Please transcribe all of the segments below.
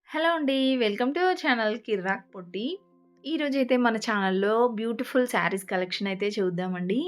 Hello అండి. Welcome to our channel కిర్రాక్ పొట్టి. ఈరోజైతే మన ఛానల్‌లో బ్యూటిఫుల్ శారీస్ కలెక్షన్ అయితే చూద్దామండి.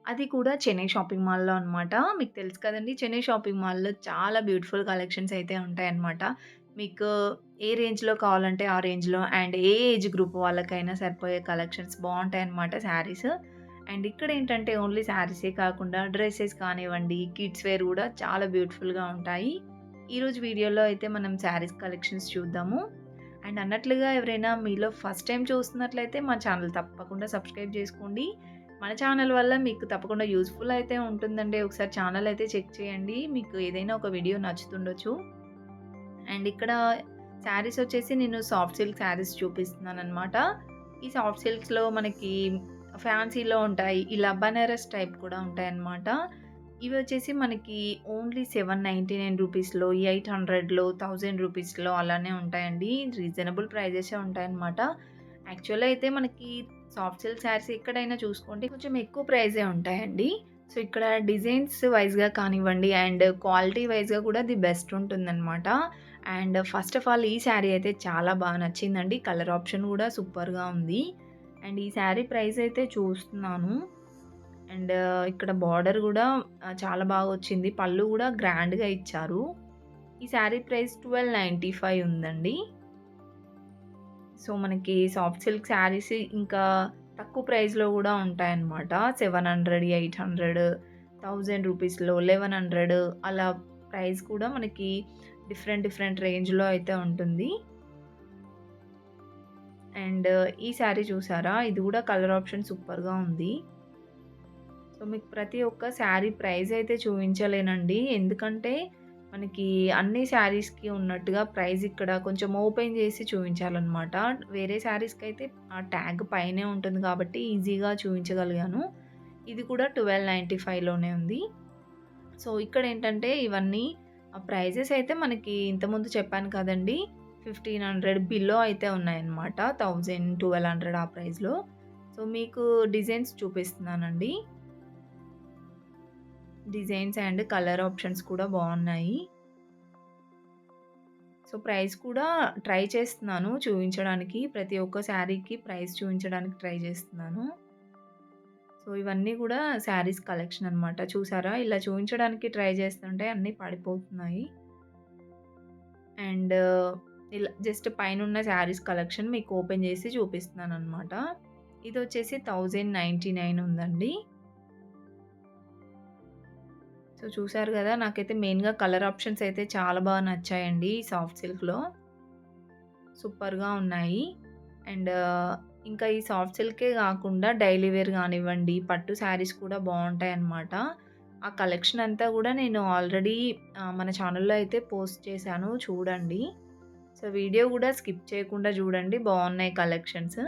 అది కూడా చెన్నై షాపింగ్ మాల్‌లో అనమాట. మీకు తెలుసు కదండీ! చెన్నై షాపింగ్ మాల్‌లో చాలా బ్యూటిఫుల్ కలెక్షన్స్ అయితే ఉంటాయన్నమాట. మీకు ఏ రేంజ్‌లో కావాలంటే ఆ రేంజ్‌లో అండ్ ఏ ఏజ్ గ్రూప్ వాళ్ళకైనా సరిపోయే కలెక్షన్స్ బావుంటాయన్నమాట శారీస్. అండ్ ఇక్కడేంటంటే ఓన్లీ శారీసే కాకుండా డ్రెసెస్ కానివ్వండి, కిడ్స్ వేర్ గూడా చాలా బ్యూటిఫుల్‌గా ఉంటాయి. ఈరోజు వీడియోలో అయితే మనం శారీస్ కలెక్షన్స్ చూద్దాము. అండ్ అన్నట్లుగా ఎవరైనా మీలో ఫస్ట్ టైమ్ చూస్తున్నట్లయితే మా ఛానల్ తప్పకుండా సబ్స్క్రైబ్ చేసుకోండి. మన ఛానల్ వల్ల మీకు తప్పకుండా యూజ్‌ఫుల్ అయితే ఉంటుందండి. ఒకసారి ఛానల్ అయితే చెక్ చేయండి. మీకు ఏదైనా ఒక వీడియో నచ్చుతుండొచ్చు. అండ్ ఇక్కడ శారీస్ వచ్చేసి నేను సాఫ్ట్ సిల్క్ శారీస్ చూపిస్తున్నాననమాట. ఈ సాఫ్ట్ సిల్క్స్‌లో మనకి ఫ్యాన్సీలో ఉంటాయి. ఇలా బనారస్ టైప్ కూడా ఉంటాయన్నమాట. ఇవి వచ్చేసి మనకి ఓన్లీ 799 రూపీస్‌లో, 800లో, 1000 రూపీస్‌లో అలానే ఉంటాయండి. రీజనబుల్ ప్రైజెసే ఉంటాయన్నమాట. యాక్చువల్‌గా అయితే మనకి సాఫ్ట్ సిల్క్ శారీస్ ఎక్కడైనా చూసుకోండి కొంచెం ఎక్కువ ప్రైజే ఉంటాయండి. సో, ఇక్కడ డిజైన్స్ వైస్‌గా కానివ్వండి అండ్ క్వాలిటీ వైస్‌గా కూడా ది బెస్ట్ ఉంటుందన్నమాట. అండ్ ఫస్ట్ ఆఫ్ ఆల్ ఈ శారీ అయితే చాలా బాగా నచ్చిందండి. కలర్ ఆప్షన్ కూడా సూపర్‌గా ఉంది. అండ్ ఈ శారీ ప్రైస్ అయితే చూస్తున్నాను. అండ్ ఇక్కడ బార్డర్ గూడా చాలా బాగొచ్చింది. పళ్ళు గూడా గ్రాండ్‌గా ఇచ్చారు. ఈ శారీ ప్రైస్ 1295 ఉందండి. సో, మనకి సాఫ్ట్ సిల్క్ శారీస్ ఇంకా తక్కువ ప్రైస్‌లో గూడా ఉంటాయన్నమాట. 700, 800, 1000 రూపీస్‌లో, 1100 అలా ప్రైస్ కూడా మనకి డిఫరెంట్ డిఫరెంట్ రేంజ్‌లో అయితే ఉంటుంది. అండ్ ఈ శారీ చూసారా? ఇది గూడా కలర్ ఆప్షన్ సూపర్‌గా ఉంది. సో, మీకు ప్రతి ఒక్క శారీ ప్రైస్ అయితే చూయించలేనండి. ఎందుకంటే, మనకి అన్ని శారీస్‌కి ఉన్నట్టుగా ప్రైస్ ఇక్కడ కొంచెం ఓపెన్ చేసి చూయించాలనమాట. వేరే శారీస్‌కైతే ఆ ట్యాగ్ పైనే ఉంటుంది కాబట్టి ఈజీగా చూయించగలిగాను. ఇది కూడా 1295లోనే ఉంది. సో, ఇక్కడేంటంటే ఇవన్నీ ప్రైజెస్ అయితే మనకి ఇంతకుముందు చెప్పాను కదండీ! 1500 బిలో అయితే ఉన్నాయన్నమాట. 1000, 1200 ఆ ప్రైస్‌లో. సో, మీకు డిజైన్స్ చూపిస్తున్నానండి. డిజైన్స్ అండ్ కలర్ ఆప్షన్స్ కూడా బావున్నాయి. సో, ప్రైస్ కూడా ట్రై చేస్తున్నాను చూయించడానికి. ప్రతి ఒక్క శారీకి ప్రైస్ చూయించడానికి ట్రై చేస్తున్నాను. సో, ఇవన్నీ కూడా శారీస్ కలెక్షన్ అనమాట. చూసారా? ఇలా చూయించడానికి ట్రై చేస్తుంటే అన్నీ పడిపోతున్నాయి. అండ్ ఇలా జస్ట్ పైనున్న శారీస్ కలెక్షన్ మీకు ఓపెన్ చేసి చూపిస్తున్నాననమాట. ఇదొచ్చేసి 1099 ఉందండి. సో, చూసారు గదా! నాకైతే మెయిన్‌గా కలర్ ఆప్షన్స్ అయితే చాలా బాగా నచ్చాయండి ఈ సాఫ్ట్ సిల్క్‌లో. సూపర్‌గా ఉన్నాయి. అండ్ ఇంకా ఈ సాఫ్ట్ సిల్కే గాకుండా డైలీ వేర్ గానివ్వండి, పట్టు శారీస్ కూడా బావుంటాయన్నమాట. ఆ కలెక్షన్ అంతా గూడా నేను ఆల్రెడీ మన ఛానెల్‌లో అయితే పోస్ట్ చేశాను చూడండి. సో, వీడియో గూడా స్కిప్ చేయకుండా జూడండి బావున్నాయి కలెక్షన్స్.